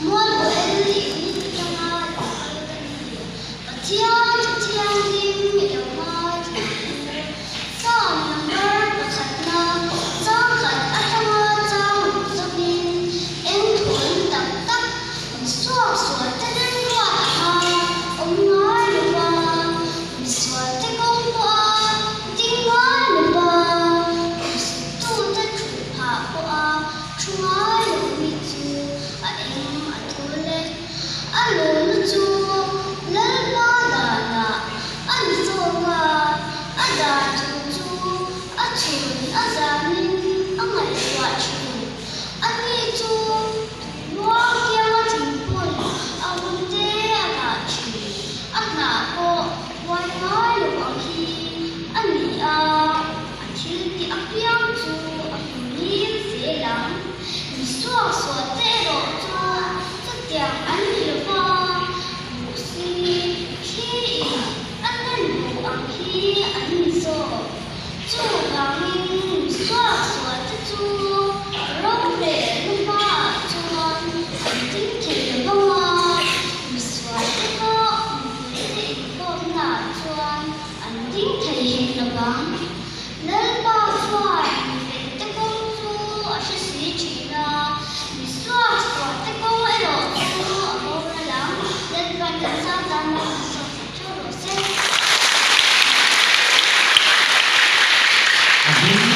muôn buổi lý trong ai và chiang chiang dim mi trong ai sao nằm bơ và khát na sao khát trong ai trong trong min em thuần tập tắc suốt suốt tới đến qua hà ông nói được qua suốt tới công qua tiếng nói được qua tu tới chủ hạ qua chúng ai được mi chu em thu lên luôn chu lên qua đà anh zoga ada chu achun azamin angai wa chu ani chu wa kia tin pun awunte aga chi akna ko wai ngai lu hi ani a athil ti apiang chu akuni se lam mi so so te ro chu tiang ani lu pa si khi anan lu ang hi ani so chu gangin so so te chu rong le lu pa chuan tin thei lo ma mi so te ko mi te ko na chuan an tin thei hin lo bang